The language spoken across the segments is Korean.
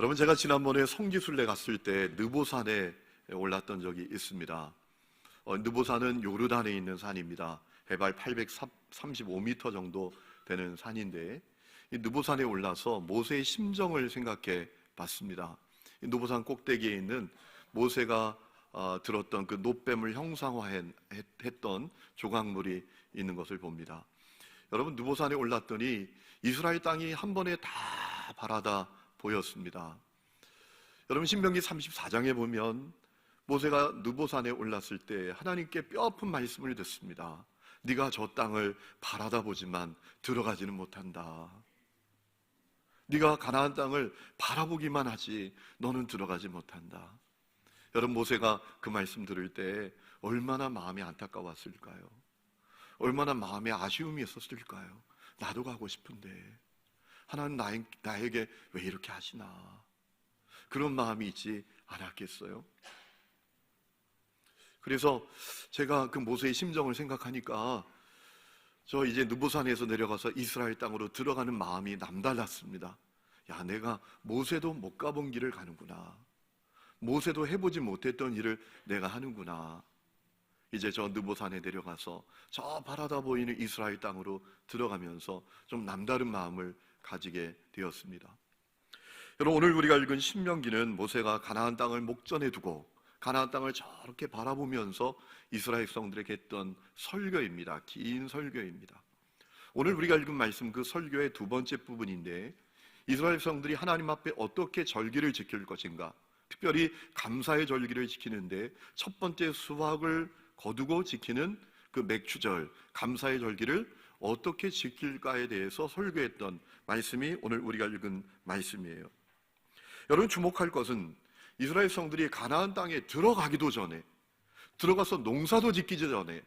여러분, 제가 지난번에 성지순례 갔을 때 느보산에 올랐던 적이 있습니다. 느보산은 요르단에 있는 산입니다. 해발 835m 정도 되는 산인데, 이 느보산에 올라서 모세의 심정을 생각해 봤습니다. 이 느보산 꼭대기에 있는 모세가 들었던 그 놋뱀을 형상화했던 조각물이 있는 것을 봅니다. 여러분, 느보산에 올랐더니 이스라엘 땅이 한 번에 다 바라다 보였습니다. 여러분, 신명기 34장에 보면 모세가 느보산에 올랐을 때 하나님께 뼈아픈 말씀을 듣습니다. 네가 저 땅을 바라다 보지만 들어가지는 못한다. 네가 가나안 땅을 바라보기만 하지 너는 들어가지 못한다. 여러분, 모세가 그 말씀 들을 때 얼마나 마음이 안타까웠을까요? 얼마나 마음에 아쉬움이 있었을까요? 나도 가고 싶은데 하나님 나에게 왜 이렇게 하시나, 그런 마음이 있지 않았겠어요? 그래서 제가 그 모세의 심정을 생각하니까 저 이제 느보산에서 내려가서 이스라엘 땅으로 들어가는 마음이 남달랐습니다. 야, 내가 모세도 못 가본 길을 가는구나. 모세도 해보지 못했던 일을 내가 하는구나. 이제 저 느보산에 내려가서 저 바라다 보이는 이스라엘 땅으로 들어가면서 좀 남다른 마음을 가지게 되었습니다. 여러분, 오늘 우리가 읽은 신명기는 모세가 가나안 땅을 목전에 두고 가나안 땅을 저렇게 바라보면서 이스라엘 백성들에게 했던 설교입니다. 긴 설교입니다. 오늘 우리가 읽은 말씀, 그 설교의 두 번째 부분인데, 이스라엘 백성들이 하나님 앞에 어떻게 절기를 지킬 것인가, 특별히 감사의 절기를 지키는데 첫 번째 수확을 거두고 지키는 그 맥추절, 감사의 절기를 어떻게 지킬까에 대해서 설교했던 말씀이 오늘 우리가 읽은 말씀이에요. 여러분, 주목할 것은 이스라엘 백성들이 가나안 땅에 들어가기도 전에, 들어가서 농사도 짓기도 전에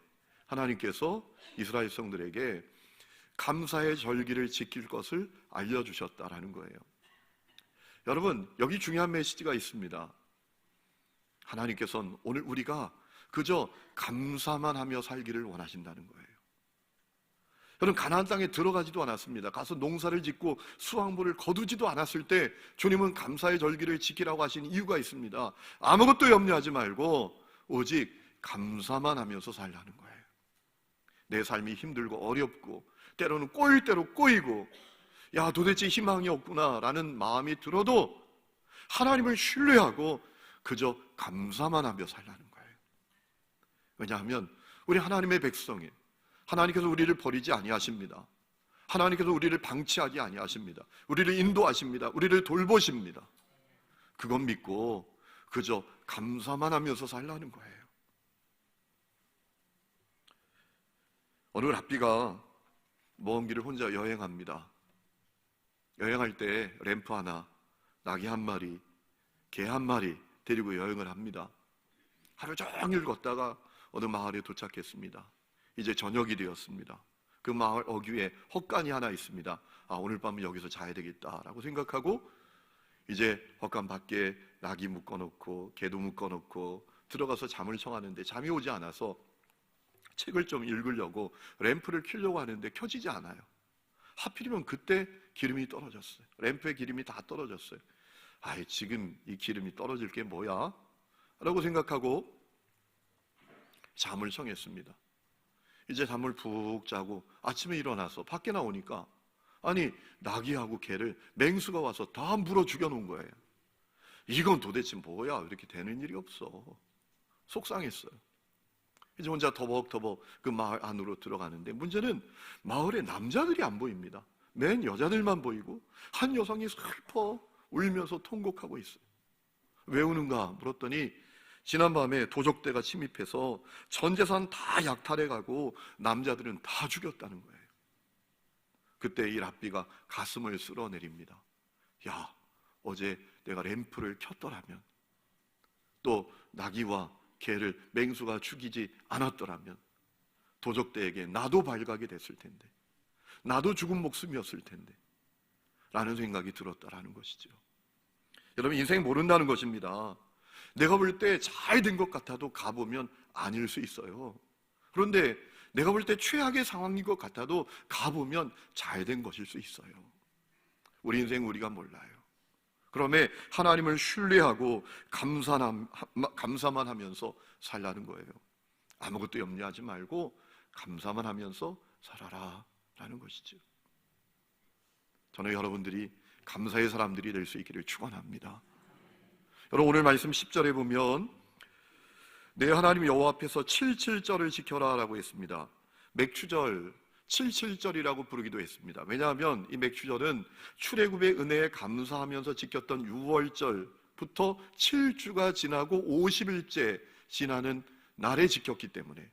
하나님께서 이스라엘 백성들에게 감사의 절기를 지킬 것을 알려주셨다라는 거예요. 여러분, 여기 중요한 메시지가 있습니다. 하나님께서는 오늘 우리가 그저 감사만 하며 살기를 원하신다는 거예요. 여러분, 가나안 땅에 들어가지도 않았습니다. 가서 농사를 짓고 수확물을 거두지도 않았을 때 주님은 감사의 절기를 지키라고 하신 이유가 있습니다. 아무것도 염려하지 말고 오직 감사만 하면서 살라는 거예요. 내 삶이 힘들고 어렵고 때로는 꼬일 대로 꼬이고, 야, 도대체 희망이 없구나 라는 마음이 들어도 하나님을 신뢰하고 그저 감사만 하며 살라는 거예요. 왜냐하면 우리 하나님의 백성이에요. 하나님께서 우리를 버리지 아니하십니다. 하나님께서 우리를 방치하지 아니하십니다. 우리를 인도하십니다. 우리를 돌보십니다. 그건 믿고 그저 감사만 하면서 살라는 거예요. 어느 랍비가 먼 길을 혼자 여행합니다. 여행할 때 램프 하나, 낙이 한 마리, 개 한 마리 데리고 여행을 합니다. 하루 종일 걷다가 어느 마을에 도착했습니다. 이제 저녁이 되었습니다. 그 마을 어귀에 헛간이 하나 있습니다. 아, 오늘 밤은 여기서 자야 되겠다라고 생각하고 이제 헛간 밖에 낙이 묶어놓고 개도 묶어놓고 들어가서 잠을 청하는데 잠이 오지 않아서 책을 좀 읽으려고 램프를 켜려고 하는데 켜지지 않아요. 하필이면 그때 기름이 떨어졌어요. 램프의 기름이 다 떨어졌어요. 아, 지금 이 기름이 떨어질 게 뭐야? 라고 생각하고 잠을 청했습니다. 이제 잠을 푹 자고 아침에 일어나서 밖에 나오니까 아니, 나귀하고 개를 맹수가 와서 다 물어 죽여놓은 거예요. 이건 도대체 뭐야? 이렇게 되는 일이 없어. 속상했어요. 이제 혼자 터벅터벅 그 마을 안으로 들어가는데 문제는 마을에 남자들이 안 보입니다. 맨 여자들만 보이고 한 여성이 슬퍼 울면서 통곡하고 있어요. 왜 우는가 물었더니 지난밤에 도적대가 침입해서 전 재산 다 약탈해가고 남자들은 다 죽였다는 거예요. 그때 이 랍비가 가슴을 쓸어내립니다. 야, 어제 내가 램프를 켰더라면, 또 나귀와 개를 맹수가 죽이지 않았더라면 도적대에게 나도 발가게 됐을 텐데, 나도 죽은 목숨이었을 텐데 라는 생각이 들었다라는 것이죠. 여러분, 인생 모른다는 것입니다. 내가 볼 때 잘 된 것 같아도 가보면 아닐 수 있어요. 그런데 내가 볼 때 최악의 상황인 것 같아도 가보면 잘 된 것일 수 있어요. 우리 인생 우리가 몰라요. 그러면 하나님을 신뢰하고 감사만 하면서 살라는 거예요. 아무것도 염려하지 말고 감사만 하면서 살아라 라는 것이죠. 저는 여러분들이 감사의 사람들이 될 수 있기를 축원합니다. 여러분, 오늘 말씀 10절에 보면 내 하나님 여호와 앞에서 77절을 지켜라 라고 했습니다. 맥추절 77절이라고 부르기도 했습니다. 왜냐하면 이 맥추절은 출애굽의 은혜에 감사하면서 지켰던 6월절부터 7주가 지나고 50일째 지나는 날에 지켰기 때문에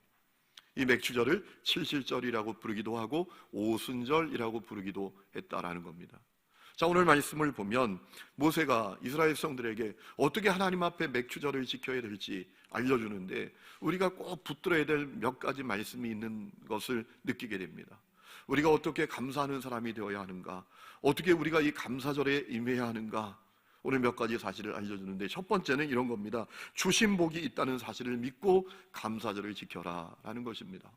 이 맥추절을 77절이라고 부르기도 하고 오순절이라고 부르기도 했다라는 겁니다. 자, 오늘 말씀을 보면 모세가 이스라엘 백성들에게 어떻게 하나님 앞에 맥추절을 지켜야 될지 알려주는데 우리가 꼭 붙들어야 될 몇 가지 말씀이 있는 것을 느끼게 됩니다. 우리가 어떻게 감사하는 사람이 되어야 하는가, 어떻게 우리가 이 감사절에 임해야 하는가, 오늘 몇 가지 사실을 알려주는데 첫 번째는 이런 겁니다. 주신 복이 있다는 사실을 믿고 감사절을 지켜라 라는 것입니다.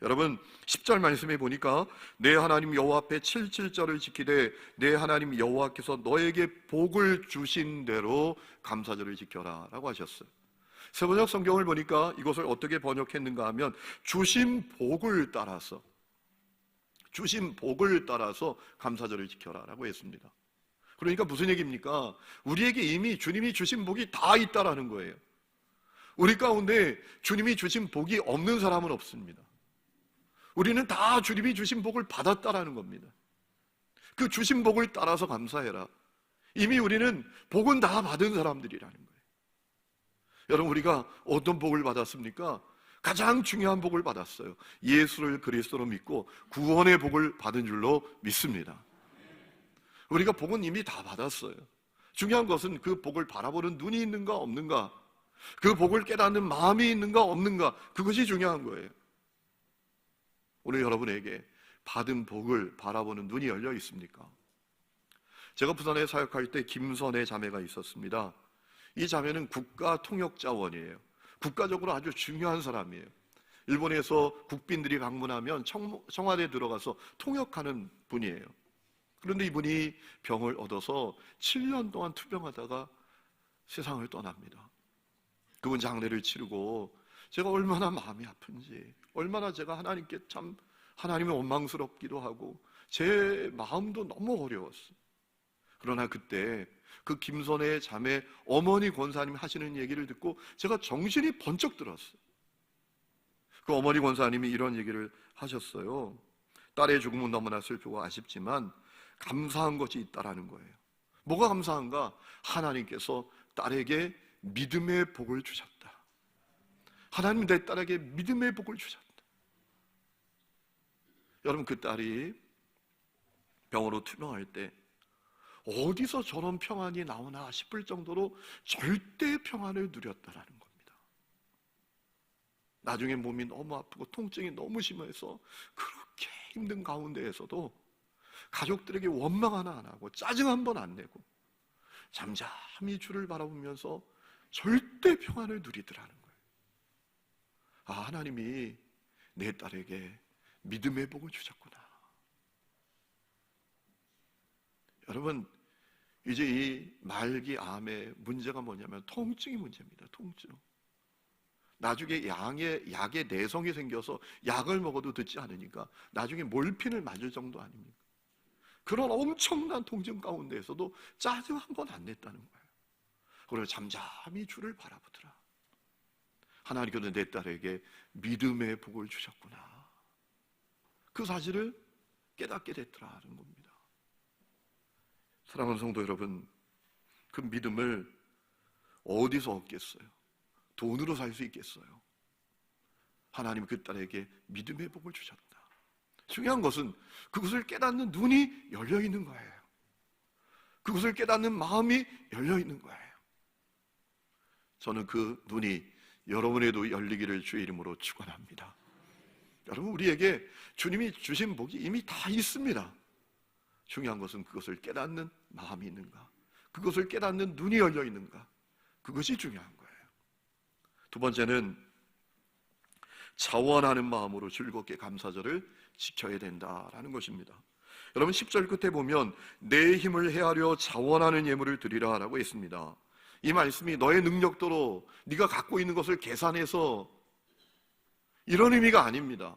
여러분, 10절 말씀에 보니까 내 하나님 여호와 앞에 77절을 지키되 내 하나님 여호와께서 너에게 복을 주신 대로 감사절을 지켜라 라고 하셨어요. 세번역 성경을 보니까 이것을 어떻게 번역했는가 하면 주신 복을 따라서 감사절을 지켜라 라고 했습니다. 그러니까 무슨 얘기입니까? 우리에게 이미 주님이 주신 복이 다 있다라는 거예요. 우리 가운데 주님이 주신 복이 없는 사람은 없습니다. 우리는 다 주님이 주신 복을 받았다라는 겁니다. 그 주신 복을 따라서 감사해라. 이미 우리는 복은 다 받은 사람들이라는 거예요. 여러분, 우리가 어떤 복을 받았습니까? 가장 중요한 복을 받았어요. 예수를 그리스도로 믿고 구원의 복을 받은 줄로 믿습니다. 우리가 복은 이미 다 받았어요. 중요한 것은 그 복을 바라보는 눈이 있는가 없는가, 그 복을 깨닫는 마음이 있는가 없는가, 그것이 중요한 거예요. 오늘 여러분에게 받은 복을 바라보는 눈이 열려 있습니까? 제가 부산에 사역할 때 김선의 자매가 있었습니다. 이 자매는 국가통역자원이에요. 국가적으로 아주 중요한 사람이에요. 일본에서 국빈들이 방문하면 청와대에 들어가서 통역하는 분이에요. 그런데 이분이 병을 얻어서 7년 동안 투병하다가 세상을 떠납니다. 그분 장례를 치르고 제가 얼마나 마음이 아픈지, 얼마나 제가 하나님께 참 하나님이 원망스럽기도 하고 제 마음도 너무 어려웠어요. 그러나 그때 그 김선의 자매 어머니 권사님 하시는 얘기를 듣고 제가 정신이 번쩍 들었어요. 그 어머니 권사님이 이런 얘기를 하셨어요. 딸의 죽음은 너무나 슬프고 아쉽지만 감사한 것이 있다라는 거예요. 뭐가 감사한가? 하나님께서 딸에게 믿음의 복을 주셨다. 하나님 내 딸에게 믿음의 복을 주셨다. 여러분, 그 딸이 병으로 투병할 때 어디서 저런 평안이 나오나 싶을 정도로 절대 평안을 누렸다라는 겁니다. 나중에 몸이 너무 아프고 통증이 너무 심해서 그렇게 힘든 가운데에서도 가족들에게 원망 하나 안 하고 짜증 한 번 안 내고 잠잠히 주를 바라보면서 절대 평안을 누리더라는 거예요. 아, 하나님이 내 딸에게 믿음의 복을 주셨구나. 여러분, 이제 이 말기 암의 문제가 뭐냐면 통증이 문제입니다. 통증. 나중에 약에 내성이 생겨서 약을 먹어도 듣지 않으니까 나중에 몰핀을 맞을 정도 아닙니까? 그런 엄청난 통증 가운데에서도 짜증 한 번 안 냈다는 거예요. 그래서 잠잠히 주를 바라보더라. 하나님께서 내 딸에게 믿음의 복을 주셨구나. 그 사실을 깨닫게 됐더라는 겁니다. 사랑하는 성도 여러분, 그 믿음을 어디서 얻겠어요? 돈으로 살 수 있겠어요? 하나님 그 딸에게 믿음의 복을 주셨다. 중요한 것은 그것을 깨닫는 눈이 열려 있는 거예요. 그것을 깨닫는 마음이 열려 있는 거예요. 저는 그 눈이 여러분에도 열리기를 주의 이름으로 축원합니다. 여러분, 우리에게 주님이 주신 복이 이미 다 있습니다. 중요한 것은 그것을 깨닫는 마음이 있는가, 그것을 깨닫는 눈이 열려 있는가, 그것이 중요한 거예요. 두 번째는 자원하는 마음으로 즐겁게 감사절을 지켜야 된다라는 것입니다. 여러분 10절 끝에 보면 내 힘을 헤아려 자원하는 예물을 드리라 라고 했습니다. 이 말씀이 너의 능력대로 네가 갖고 있는 것을 계산해서 이런 의미가 아닙니다.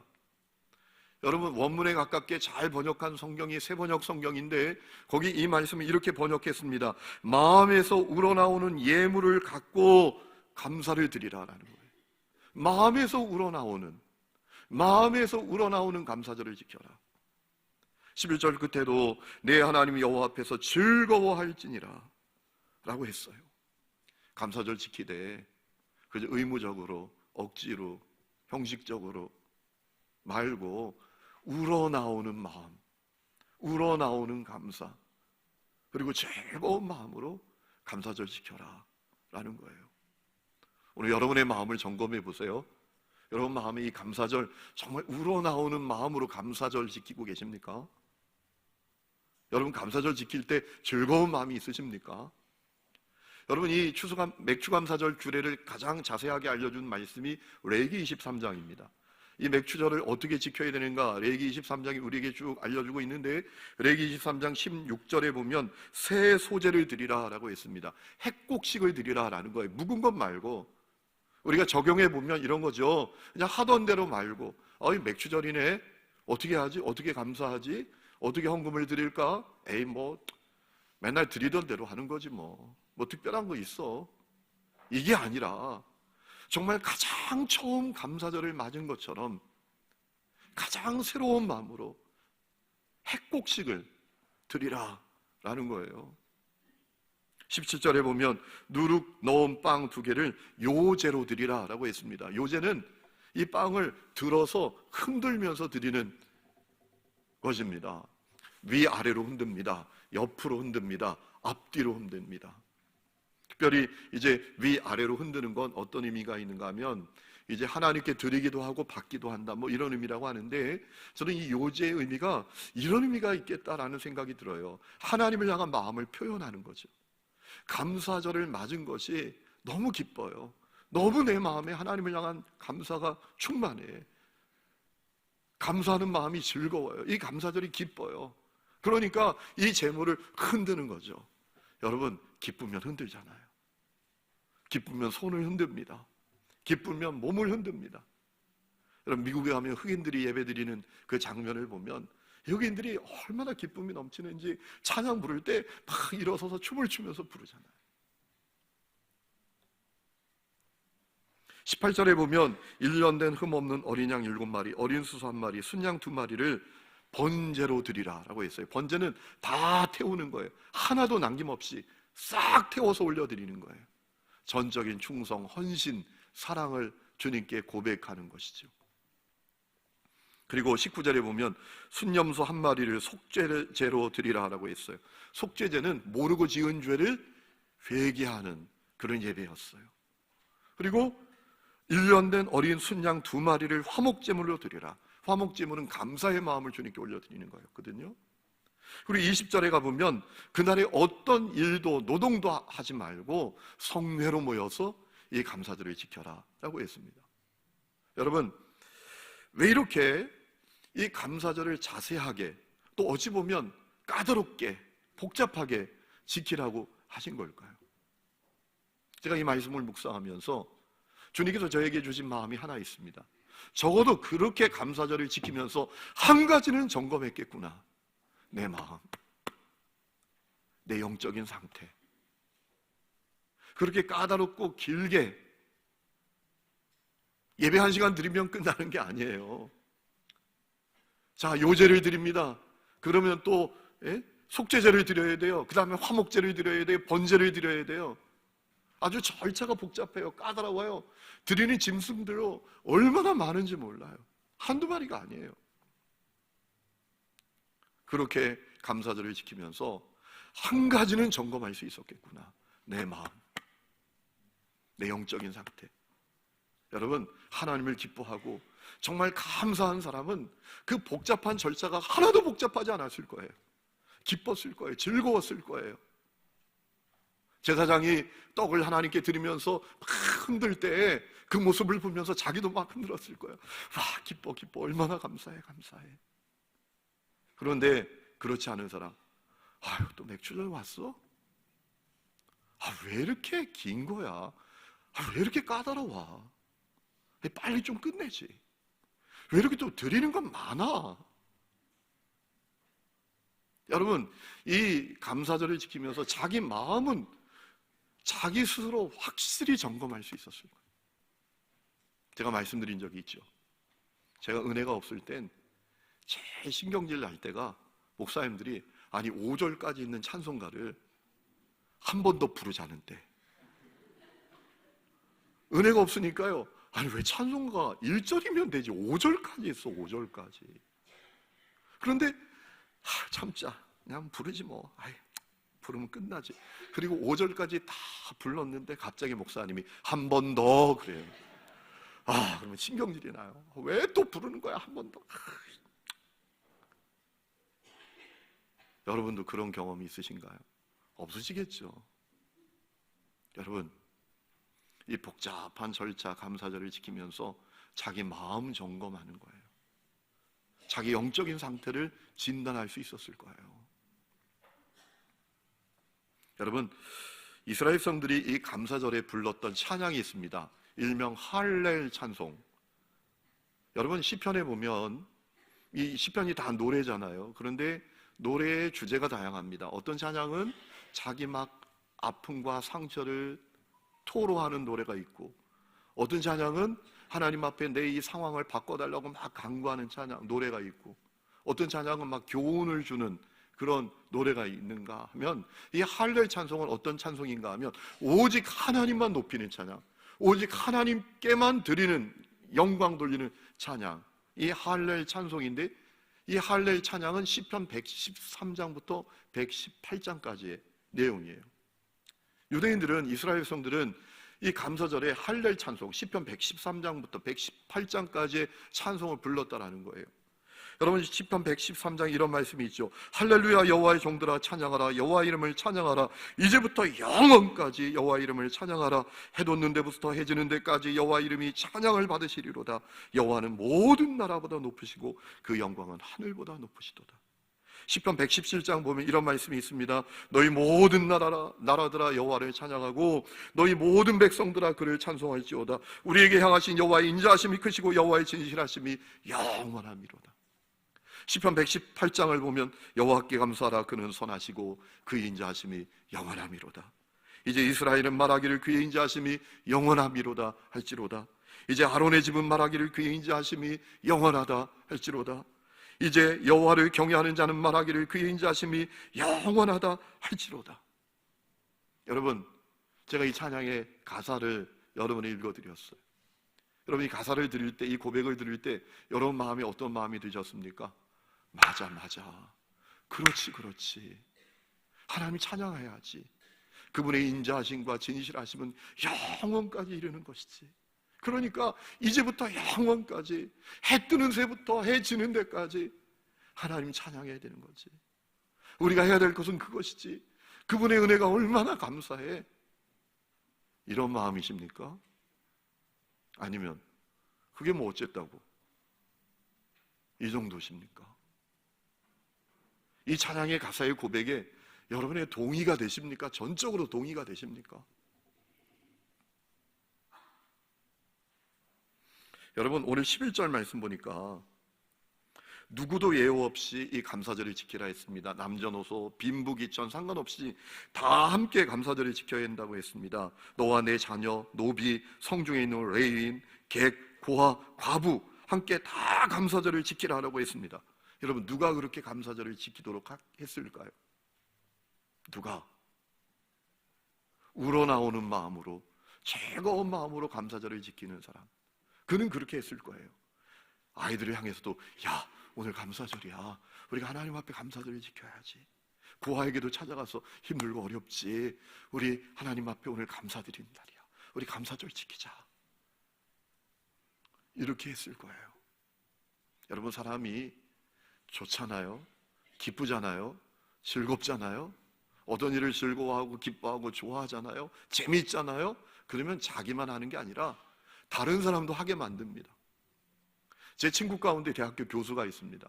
여러분 원문에 가깝게 잘 번역한 성경이 새번역 성경인데 거기 이 말씀을 이렇게 번역했습니다. 마음에서 우러나오는 예물을 갖고 감사를 드리라라는 거예요. 마음에서 우러나오는 감사절을 지켜라. 11절 끝에도 내 하나님 여호와 앞에서 즐거워할지니라 라고 했어요. 감사절 지키되 그저 의무적으로 억지로 형식적으로 말고 우러나오는 마음, 우러나오는 감사, 그리고 즐거운 마음으로 감사절 지켜라 라는 거예요. 오늘 여러분의 마음을 점검해 보세요. 여러분 마음에 이 감사절 정말 우러나오는 마음으로 감사절 지키고 계십니까? 여러분 감사절 지킬 때 즐거운 마음이 있으십니까? 여러분 이 맥추감사절 규례를 가장 자세하게 알려준 말씀이 레위기 23장입니다. 이 맥추절을 어떻게 지켜야 되는가 레위기 23장이 우리에게 쭉 알려주고 있는데 레위기 23장 16절에 보면 새 소재를 드리라 라고 했습니다. 핵곡식을 드리라 라는 거예요. 묵은 것 말고 우리가 적용해 보면 이런 거죠. 그냥 하던 대로 말고 이 맥추절이네 어떻게 하지? 어떻게 감사하지? 어떻게 헌금을 드릴까? 에이 뭐 맨날 드리던 대로 하는 거지 뭐 특별한 거 있어. 이게 아니라 정말 가장 처음 감사절을 맞은 것처럼 가장 새로운 마음으로 핵곡식을 드리라 라는 거예요. 17절에 보면 누룩 넣은 빵 2개를 요제로 드리라 라고 했습니다. 요제는 이 빵을 들어서 흔들면서 드리는 것입니다. 위아래로 흔듭니다. 옆으로 흔듭니다. 앞뒤로 흔듭니다. 특별히 이제 위아래로 흔드는 건 어떤 의미가 있는가 하면 이제 하나님께 드리기도 하고 받기도 한다 뭐 이런 의미라고 하는데 저는 이 요제의 의미가 이런 의미가 있겠다라는 생각이 들어요. 하나님을 향한 마음을 표현하는 거죠. 감사절을 맞은 것이 너무 기뻐요. 너무 내 마음에 하나님을 향한 감사가 충만해. 감사하는 마음이 즐거워요. 이 감사절이 기뻐요. 그러니까 이 재물을 흔드는 거죠. 여러분 기쁘면 흔들잖아요. 기쁘면 손을 흔듭니다. 기쁘면 몸을 흔듭니다. 여러분 미국에 가면 흑인들이 예배드리는 그 장면을 보면 흑인들이 얼마나 기쁨이 넘치는지 찬양 부를 때 막 일어서서 춤을 추면서 부르잖아요. 18절에 보면 1년 된 흠없는 어린 양 7마리, 어린 수소 1마리, 순양 2마리를 번제로 드리라 라고 했어요. 번제는 다 태우는 거예요. 하나도 남김없이 싹 태워서 올려드리는 거예요. 전적인 충성, 헌신, 사랑을 주님께 고백하는 것이죠. 그리고 19절에 보면 순염소 1마리를 속죄제로 드리라 라고 했어요. 속죄제는 모르고 지은 죄를 회개하는 그런 예배였어요. 그리고 1년 된 어린 순양 2마리를 화목제물로 드리라. 화목제물은 감사의 마음을 주님께 올려드리는 거였거든요. 그리고 20절에 가보면 그날에 어떤 일도 노동도 하지 말고 성회로 모여서 이 감사절을 지켜라 라고 했습니다. 여러분 왜 이렇게 이 감사절을 자세하게 또 어찌 보면 까다롭게 복잡하게 지키라고 하신 걸까요? 제가 이 말씀을 묵상하면서 주님께서 저에게 주신 마음이 하나 있습니다. 적어도 그렇게 감사절을 지키면서 한 가지는 점검했겠구나. 내 마음, 내 영적인 상태. 그렇게 까다롭고 길게 예배 1시간 드리면 끝나는 게 아니에요. 자, 요제를 드립니다. 그러면 또 속죄제를 드려야 돼요. 그 다음에 화목제를 드려야 돼요. 번제를 드려야 돼요. 아주 절차가 복잡해요. 까다로워요. 드리는 짐승들로 얼마나 많은지 몰라요. 한두 마리가 아니에요. 그렇게 감사절을 지키면서 한 가지는 점검할 수 있었겠구나. 내 마음, 내 영적인 상태. 여러분 하나님을 기뻐하고 정말 감사한 사람은 그 복잡한 절차가 하나도 복잡하지 않았을 거예요. 기뻤을 거예요. 즐거웠을 거예요. 제사장이 떡을 하나님께 드리면서 막 흔들 때 그 모습을 보면서 자기도 막 흔들었을 거예요. 와, 기뻐 얼마나 감사해. 그런데 그렇지 않은 사람, 아유, 또 맥주전 왔어? 왜 이렇게 긴 거야? 왜 이렇게 까다로워? 빨리 좀 끝내지. 왜 이렇게 또 드리는 건 많아? 여러분, 이 감사절을 지키면서 자기 마음은 자기 스스로 확실히 점검할 수 있었을 거예요. 제가 말씀드린 적이 있죠. 제가 은혜가 없을 땐 제일 신경질 날 때가 목사님들이 5절까지 있는 찬송가를 한 번 더 부르자는 때. 은혜가 없으니까요. 왜 찬송가 1절이면 되지 5절까지 있어. 5절까지. 그런데 참자, 그냥 부르지 뭐. 부르면 끝나지. 그리고 5절까지 다 불렀는데 갑자기 목사님이 한 번 더 그래요. 그러면 신경질이 나요. 왜 또 부르는 거야 한 번 더. 여러분도 그런 경험이 있으신가요? 없으시겠죠. 여러분, 이 복잡한 절차 감사절을 지키면서 자기 마음 점검하는 거예요. 자기 영적인 상태를 진단할 수 있었을 거예요. 여러분, 이스라엘 성들이 이 감사절에 불렀던 찬양이 있습니다. 일명 할렐 찬송. 여러분, 시편에 보면 이 시편이 다 노래잖아요. 그런데 노래의 주제가 다양합니다. 어떤 찬양은 자기 막 아픔과 상처를 토로하는 노래가 있고, 어떤 찬양은 하나님 앞에 내 이 상황을 바꿔달라고 막 간구하는 찬양, 노래가 있고, 어떤 찬양은 막 교훈을 주는 그런 노래가 있는가 하면, 이 할렐 찬송은 어떤 찬송인가 하면 오직 하나님만 높이는 찬양, 오직 하나님께만 드리는, 영광 돌리는 찬양, 이 할렐 찬송인데, 이 할렐 찬양은 시편 113장부터 118장까지의 내용이에요. 유대인들은, 이스라엘 백성들은 이 감사절에 할렐 찬송, 시편 113장부터 118장까지의 찬송을 불렀다라는 거예요. 여러분, 시편 113장 이런 말씀이 있죠. 할렐루야, 여호와의 종들아 찬양하라. 여호와 이름을 찬양하라. 이제부터 영원까지 여호와 이름을 찬양하라. 해 돋는 데부터 해 지는 데까지 여호와 이름이 찬양을 받으시리로다. 여호와는 모든 나라보다 높으시고 그 영광은 하늘보다 높으시도다. 시편 117장 보면 이런 말씀이 있습니다. 너희 모든 나라들아 여호와를 찬양하고 너희 모든 백성들아 그를 찬송할지어다. 우리에게 향하신 여호와의 인자하심이 크시고 여호와의 진실하심이 영원하미로다. 시편 118장을 보면 여호와께 감사하라. 그는 선하시고 그의 인자하심이 영원하미로다. 이제 이스라엘은 말하기를 그의 인자하심이 영원하미로다 할지로다. 이제 아론의 집은 말하기를 그의 인자하심이 영원하다 할지로다. 이제 여호와를 경외하는 자는 말하기를 그의 인자하심이 영원하다 할지로다. 여러분, 제가 이 찬양의 가사를 여러분에 읽어드렸어요. 여러분, 이 가사를 들을 때, 이 고백을 들을 때 여러분 마음에 어떤 마음이 드셨습니까? 맞아, 그렇지. 하나님을 찬양해야지. 그분의 인자하심과 진실하심은 영원까지 이르는 것이지. 그러니까 이제부터 영원까지, 해 뜨는 새부터 해 지는 데까지 하나님 찬양해야 되는 거지. 우리가 해야 될 것은 그것이지. 그분의 은혜가 얼마나 감사해. 이런 마음이십니까? 아니면 그게 뭐 어쨌다고 이 정도십니까? 이 찬양의 가사의 고백에 여러분의 동의가 되십니까? 전적으로 동의가 되십니까? 여러분, 오늘 11절 말씀 보니까 누구도 예우 없이 이 감사절을 지키라 했습니다. 남녀노소 빈부귀천 상관없이 다 함께 감사절을 지켜야 한다고 했습니다. 너와 내 자녀, 노비, 성중에 있는 레위인, 객, 고아, 과부 함께 다 감사절을 지키라고 했습니다. 여러분, 누가 그렇게 감사절을 지키도록 했을까요? 누가? 우러나오는 마음으로, 즐거운 마음으로 감사절을 지키는 사람, 그는 그렇게 했을 거예요. 아이들을 향해서도 야, 오늘 감사절이야. 우리가 하나님 앞에 감사절을 지켜야지. 고아에게도 찾아가서 힘들고 어렵지. 우리 하나님 앞에 오늘 감사드리는 날이야. 우리 감사절 지키자. 이렇게 했을 거예요. 여러분, 사람이 좋잖아요. 기쁘잖아요. 즐겁잖아요. 어떤 일을 즐거워하고 기뻐하고 좋아하잖아요. 재미있잖아요. 그러면 자기만 하는 게 아니라 다른 사람도 하게 만듭니다. 제 친구 가운데 대학교 교수가 있습니다.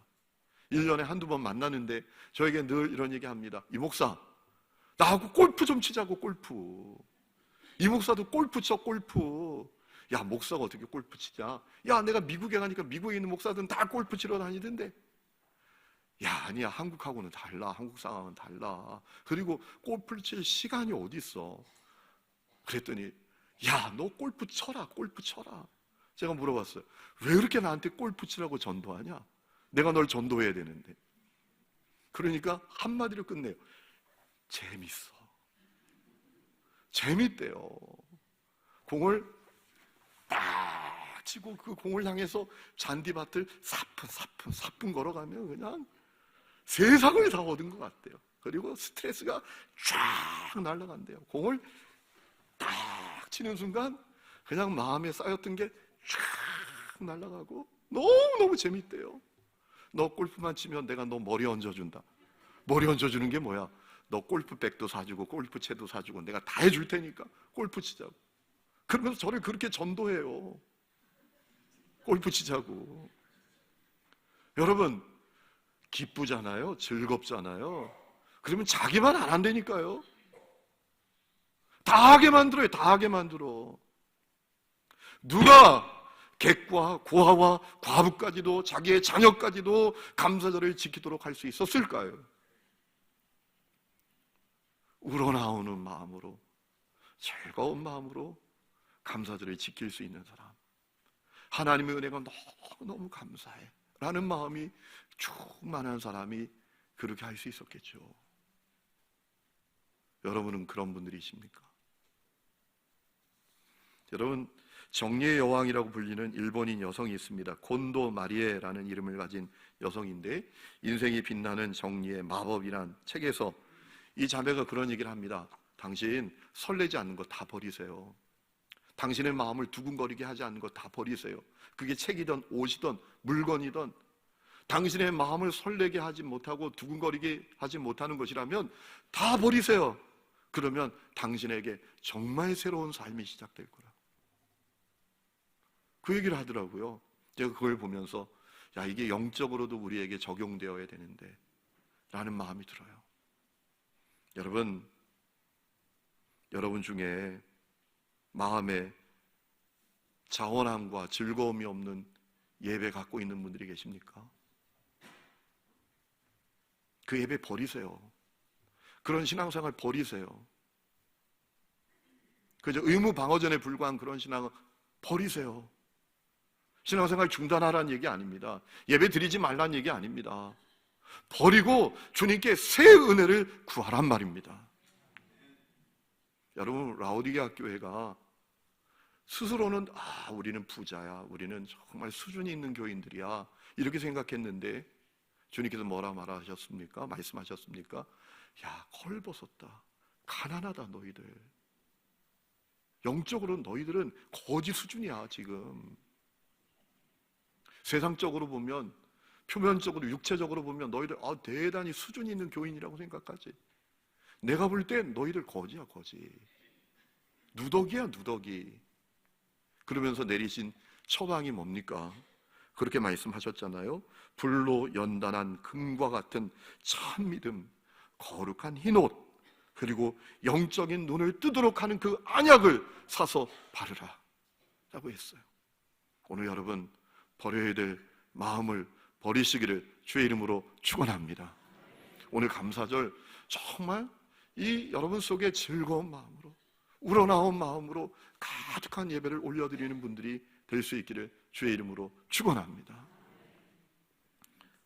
1년에 한두 번 만나는데 저에게 늘 이런 얘기 합니다. 이 목사, 나하고 골프 좀 치자고. 골프. 이 목사도 골프 쳐. 골프. 야, 목사가 어떻게 골프 치냐? 야, 내가 미국에 가니까 미국에 있는 목사들은 다 골프 치러 다니던데. 야, 아니야, 한국하고는 달라. 한국 상황은 달라. 그리고 골프를 칠 시간이 어디 있어? 그랬더니 야, 너 골프 쳐라. 골프 쳐라. 제가 물어봤어요. 왜 그렇게 나한테 골프 치라고 전도하냐? 내가 널 전도해야 되는데. 그러니까 한마디로 끝내요. 재밌어. 재밌대요. 공을 딱 치고 그 공을 향해서 잔디밭을 사뿐 걸어가면 그냥 세상을 다 얻은 것 같대요. 그리고 스트레스가 쫙 날아간대요. 공을 딱 치는 순간 그냥 마음에 쌓였던 게 쫙 날아가고 너무너무 재밌대요. 너 골프만 치면 내가 너 머리 얹어준다. 머리 얹어주는 게 뭐야? 너 골프백도 사주고 골프채도 사주고 내가 다 해줄 테니까 골프 치자고. 그러면서 저를 그렇게 전도해요. 골프 치자고. 여러분, 기쁘잖아요. 즐겁잖아요. 그러면 자기만 안 한다니까요. 다 하게 만들어요. 다 하게 만들어. 누가 객과 고아와 과부까지도 자기의 자녀까지도 감사절을 지키도록 할 수 있었을까요? 우러나오는 마음으로, 즐거운 마음으로 감사절을 지킬 수 있는 사람, 하나님의 은혜가 너무 감사해 라는 마음이 충만한 사람이 그렇게 할 수 있었겠죠. 여러분은 그런 분들이십니까? 여러분, 정리의 여왕이라고 불리는 일본인 여성이 있습니다. 곤도 마리에라는 이름을 가진 여성인데, 인생이 빛나는 정리의 마법이란 책에서 이 자매가 그런 얘기를 합니다. 당신 설레지 않는 거 다 버리세요. 당신의 마음을 두근거리게 하지 않는 거 다 버리세요. 그게 책이든 옷이든 물건이든 당신의 마음을 설레게 하지 못하고 두근거리게 하지 못하는 것이라면 다 버리세요. 그러면 당신에게 정말 새로운 삶이 시작될 거라. 그 얘기를 하더라고요. 제가 그걸 보면서 야, 이게 영적으로도 우리에게 적용되어야 되는데 라는 마음이 들어요. 여러분 중에 마음에 자원함과 즐거움이 없는 예배 갖고 있는 분들이 계십니까? 그 예배 버리세요. 그런 신앙생활 버리세요. 그저 의무방어전에 불과한 그런 신앙을 버리세요. 신앙생활 중단하라는 얘기 아닙니다. 예배 드리지 말라는 얘기 아닙니다. 버리고 주님께 새 은혜를 구하란 말입니다. 여러분, 라오디게아 교회가 스스로는 우리는 부자야, 우리는 정말 수준이 있는 교인들이야 이렇게 생각했는데 주님께서 뭐라 말하셨습니까? 말씀하셨습니까? 야, 헐벗었다, 가난하다 너희들. 영적으로 너희들은 거지 수준이야. 지금 세상적으로 보면, 표면적으로 육체적으로 보면 너희들 대단히 수준이 있는 교인이라고 생각하지. 내가 볼 땐 너희들 거지야, 거지. 누더기야, 누더기. 그러면서 내리신 처방이 뭡니까? 그렇게 말씀하셨잖아요. 불로 연단한 금과 같은 참 믿음, 거룩한 흰옷, 그리고 영적인 눈을 뜨도록 하는 그 안약을 사서 바르라 라고 했어요. 오늘 여러분, 버려야 될 마음을 버리시기를 주의 이름으로 축원합니다. 오늘 감사절 정말 이 여러분 속에 즐거운 마음으로, 우러나온 마음으로 가득한 예배를 올려드리는 분들이 될 수 있기를 주의 이름으로 축원합니다.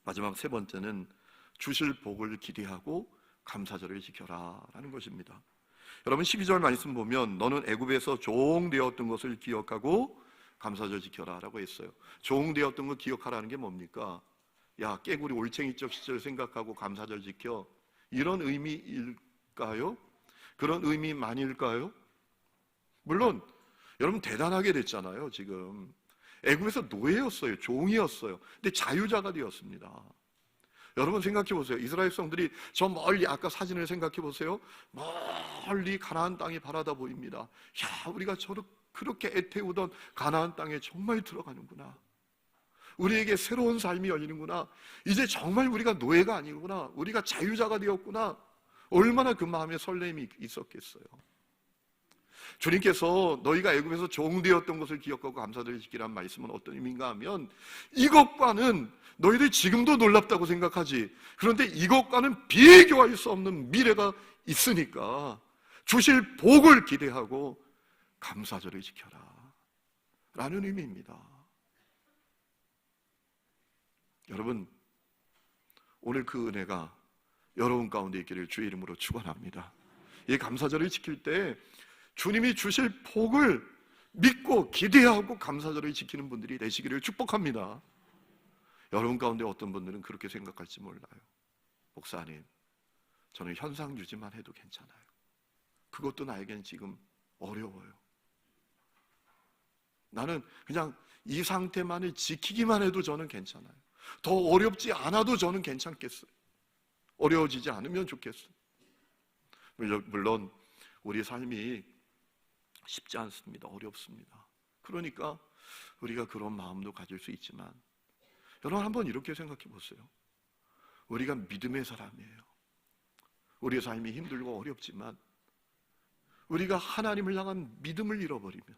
마지막 세 번째는 주실 복을 기대하고 감사절을 지켜라 라는 것입니다. 여러분, 12절 말씀 보면 너는 애굽에서 종되었던 것을 기억하고 감사절 지켜라 라고 했어요. 종되었던 거 기억하라는 게 뭡니까? 야, 깨구리 올챙이적 시절 생각하고 감사절 지켜, 이런 의미일까요? 그런 의미만일까요? 물론 여러분 대단하게 됐잖아요. 지금 애굽에서 노예였어요. 종이었어요. 근데 자유자가 되었습니다. 여러분 생각해 보세요. 이스라엘 백성들이 저 멀리, 아까 사진을 생각해 보세요. 멀리 가나안 땅이 바라다 보입니다. 야, 우리가 그렇게 애태우던 가나안 땅에 정말 들어가는구나. 우리에게 새로운 삶이 열리는구나. 이제 정말 우리가 노예가 아니구나. 우리가 자유자가 되었구나. 얼마나 그 마음에 설렘이 있었겠어요. 주님께서 너희가 애굽에서 종되었던 것을 기억하고 감사를 지키라는 말씀은 어떤 의미인가 하면, 이것과는 너희들 지금도 놀랍다고 생각하지, 그런데 이것과는 비교할 수 없는 미래가 있으니까 주실 복을 기대하고 감사절을 지켜라 라는 의미입니다. 여러분, 오늘 그 은혜가 여러분 가운데 있기를 주의 이름으로 축원합니다. 이 감사절을 지킬 때 주님이 주실 복을 믿고 기대하고 감사절을 지키는 분들이 되시기를 축복합니다. 여러분 가운데 어떤 분들은 그렇게 생각할지 몰라요. 목사님, 저는 현상 유지만 해도 괜찮아요. 그것도 나에겐 지금 어려워요. 나는 그냥 이 상태만을 지키기만 해도 저는 괜찮아요. 더 어렵지 않아도 저는 괜찮겠어요. 어려워지지 않으면 좋겠어요. 물론 우리 삶이 쉽지 않습니다. 어렵습니다. 그러니까 우리가 그런 마음도 가질 수 있지만, 여러분 한번 이렇게 생각해 보세요. 우리가 믿음의 사람이에요. 우리의 삶이 힘들고 어렵지만 우리가 하나님을 향한 믿음을 잃어버리면,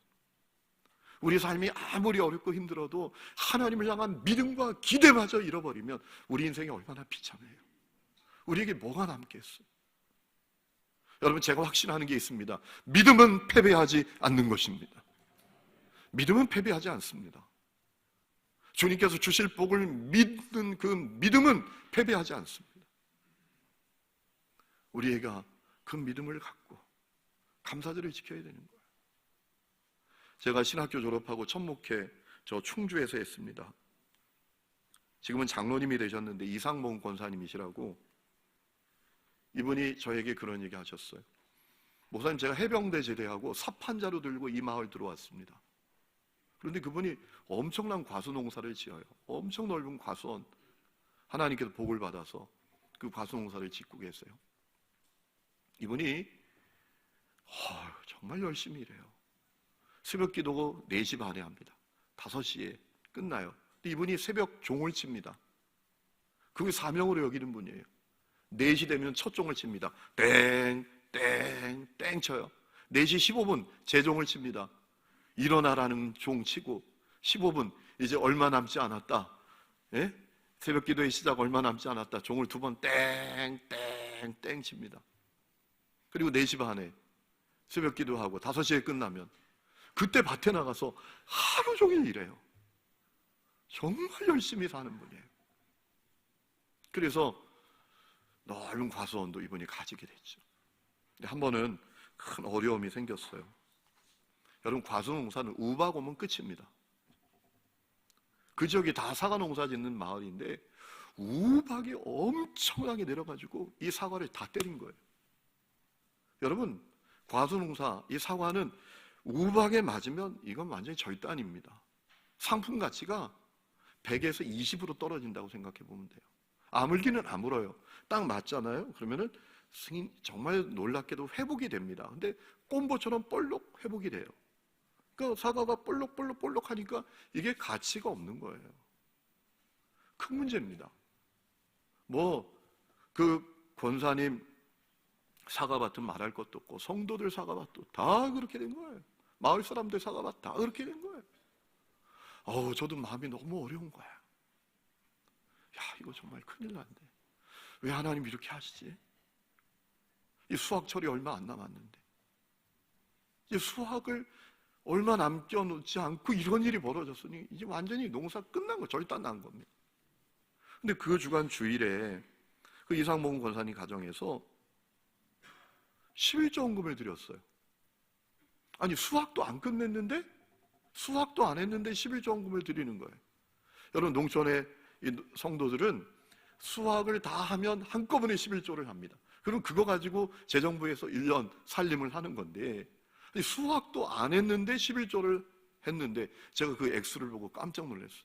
우리 삶이 아무리 어렵고 힘들어도 하나님을 향한 믿음과 기대마저 잃어버리면 우리 인생이 얼마나 비참해요. 우리에게 뭐가 남겠어요? 여러분, 제가 확신하는 게 있습니다. 믿음은 패배하지 않는 것입니다. 믿음은 패배하지 않습니다. 주님께서 주실 복을 믿는 그 믿음은 패배하지 않습니다. 우리가 그 믿음을 갖고 감사절을 지켜야 되는 거예요. 제가 신학교 졸업하고 첫 목회 저 충주에서 했습니다. 지금은 장로님이 되셨는데 이상봉 권사님이시라고, 이분이 저에게 그런 얘기 하셨어요. 목사님, 제가 해병대 제대하고 삽판자루 들고 이 마을 들어왔습니다. 그런데 그분이 엄청난 과수 농사를 지어요. 엄청 넓은 과수원, 하나님께서 복을 받아서 그 과수 농사를 짓고 계세요. 이분이 정말 열심히 일해요. 새벽 기도 4시 반에 합니다. 5시에 끝나요. 근데 이분이 새벽 종을 칩니다. 그게 사명으로 여기는 분이에요. 4시 되면 첫 종을 칩니다. 땡, 땡, 땡 쳐요. 4시 15분 재종을 칩니다. 일어나라는 종 치고 15분, 이제 얼마 남지 않았다. 예? 새벽 기도의 시작 얼마 남지 않았다. 종을 2번 땡, 땡, 땡 칩니다. 그리고 4시 반에 새벽 기도하고 5시에 끝나면 그때 밭에 나가서 하루 종일 일해요. 정말 열심히 사는 분이에요. 그래서 넓은 과수원도 이분이 가지게 됐죠. 근데 한 번은 큰 어려움이 생겼어요. 여러분, 과수농사는 우박 오면 끝입니다. 그 지역이 다 사과 농사 짓는 마을인데 우박이 엄청나게 내려가지고 이 사과를 다 때린 거예요. 여러분, 과수농사, 이 사과는 우박에 맞으면 이건 완전히 절단입니다. 상품 가치가 100에서 20으로 떨어진다고 생각해 보면 돼요. 아물기는 아물어요. 딱 맞잖아요. 그러면은 정말 놀랍게도 회복이 됩니다. 근데 꼼보처럼 볼록 회복이 돼요. 그러니까 사과가 볼록 하니까 이게 가치가 없는 거예요. 큰 문제입니다. 그 권사님 사과밭은 말할 것도 없고, 성도들 사과밭도 다 그렇게 된 거예요. 마을 사람들 사과밭 다 그렇게 된 거예요. 저도 마음이 너무 어려운 거야. 이거 정말 큰일 났네. 왜 하나님 이렇게 하시지? 이 수확철이 얼마 안 남았는데, 이제 수확을 얼마 남겨놓지 않고 이런 일이 벌어졌으니 이제 완전히 농사 끝난 거, 절단 난 겁니다. 근데 그 주간 주일에 그 이상봉 권사님 가정에서 11조원금을 드렸어요. 아니, 수확도 안 끝냈는데, 수확도 안 했는데 11조원금을 드리는 거예요. 여러분, 농촌의 이 성도들은 수확을 다 하면 한꺼번에 11조를 합니다. 그럼 그거 가지고 재정부에서 1년 살림을 하는 건데, 수확도 안 했는데 11조를 했는데 제가 그 액수를 보고 깜짝 놀랐어요.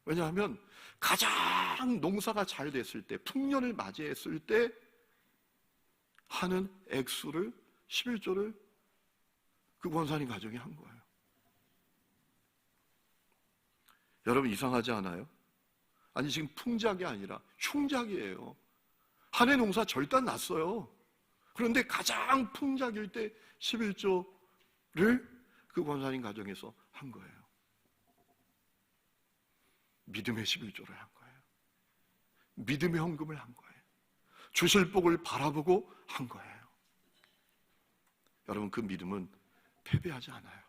왜냐하면 가장 농사가 잘 됐을 때, 풍년을 맞이했을 때 하는 액수를, 11조를 그 권사님 가정이 한 거예요. 여러분 이상하지 않아요? 아니 지금 풍작이 아니라 흉작이에요. 한 해 농사 절단 났어요. 그런데 가장 풍작일 때 11조를 그 권사님 가정에서 한 거예요. 믿음의 11조를 한 거예요. 믿음의 헌금을 한 거예요. 주실 복을 바라보고 한 거예요. 여러분 그 믿음은 패배하지 않아요.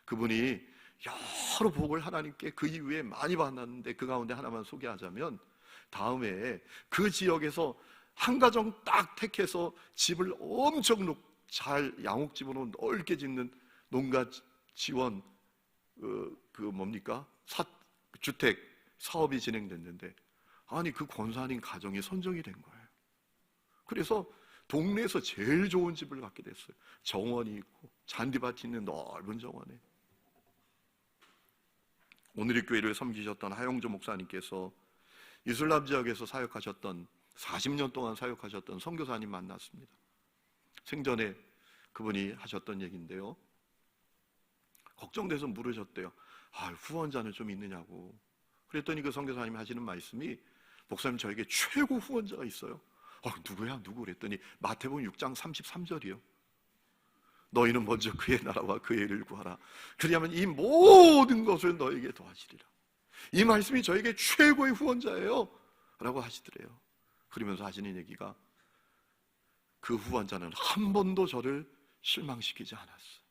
그분이 여러 복을 하나님께 그 이후에 많이 받았는데 그 가운데 하나만 소개하자면 다음에 그 지역에서 한 가정 딱 택해서 집을 엄청 잘 양옥집으로 넓게 짓는 농가 지원 주택 사업이 진행됐는데 아니 그 권사님 가정이 선정이 된 거예요. 그래서 동네에서 제일 좋은 집을 갖게 됐어요. 정원이 있고 잔디밭이 있는 넓은 정원에. 오늘의 교회를 섬기셨던 하영조 목사님께서 이슬람 지역에서 사역하셨던 40년 동안 사역하셨던 선교사님 만났습니다. 생전에 그분이 하셨던 얘기인데요. 걱정돼서 물으셨대요. 후원자는 좀 있느냐고. 그랬더니 그 선교사님이 하시는 말씀이 목사님 저에게 최고 후원자가 있어요. 누구야? 누구? 그랬더니 마태복음 6장 33절이요. 너희는 먼저 그의 나라와 그의 의를 구하라. 그리하면 이 모든 것을 너에게 더하시리라. 이 말씀이 저에게 최고의 후원자예요 라고 하시더래요. 그러면서 하시는 얘기가 그 후원자는 한 번도 저를 실망시키지 않았어요.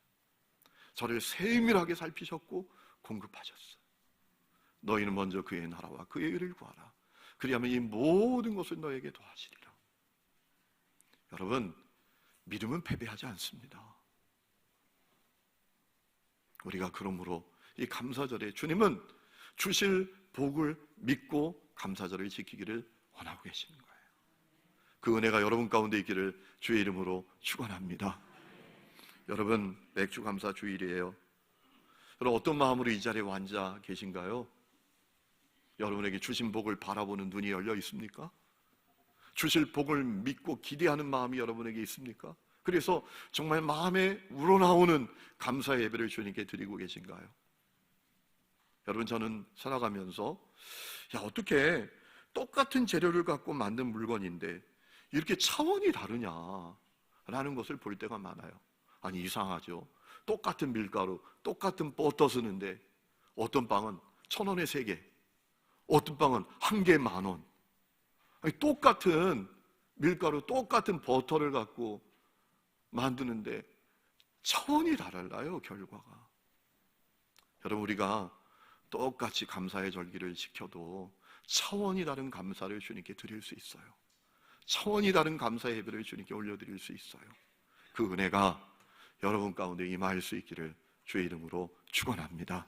저를 세밀하게 살피셨고 공급하셨어요. 너희는 먼저 그의 나라와 그의 의를 구하라. 그리하면 이 모든 것을 너에게 더하시리라. 여러분, 믿음은 패배하지 않습니다. 우리가 그러므로 이 감사절에 주님은 주실 복을 믿고 감사절을 지키기를 원하고 계시는 거예요. 그 은혜가 여러분 가운데 있기를 주의 이름으로 축원합니다. 여러분, 맥주 감사 주일이에요. 여러분 어떤 마음으로 이 자리에 앉아 계신가요? 여러분에게 주신 복을 바라보는 눈이 열려 있습니까? 주실 복을 믿고 기대하는 마음이 여러분에게 있습니까? 그래서 정말 마음에 우러나오는 감사의 예배를 주님께 드리고 계신가요? 여러분, 저는 살아가면서 어떻게 똑같은 재료를 갖고 만든 물건인데 이렇게 차원이 다르냐라는 것을 볼 때가 많아요. 아니 이상하죠. 똑같은 밀가루, 똑같은 버터 쓰는데 어떤 빵은 1,000원에 3개, 어떤 빵은 1개에 10,000원. 아니, 똑같은 밀가루, 똑같은 버터를 갖고 만드는데 차원이 달라요, 결과가. 여러분, 우리가 똑같이 감사의 절기를 지켜도 차원이 다른 감사를 주님께 드릴 수 있어요. 차원이 다른 감사의 예배를 주님께 올려드릴 수 있어요. 그 은혜가 여러분 가운데 임할 수 있기를 주의 이름으로 축원합니다.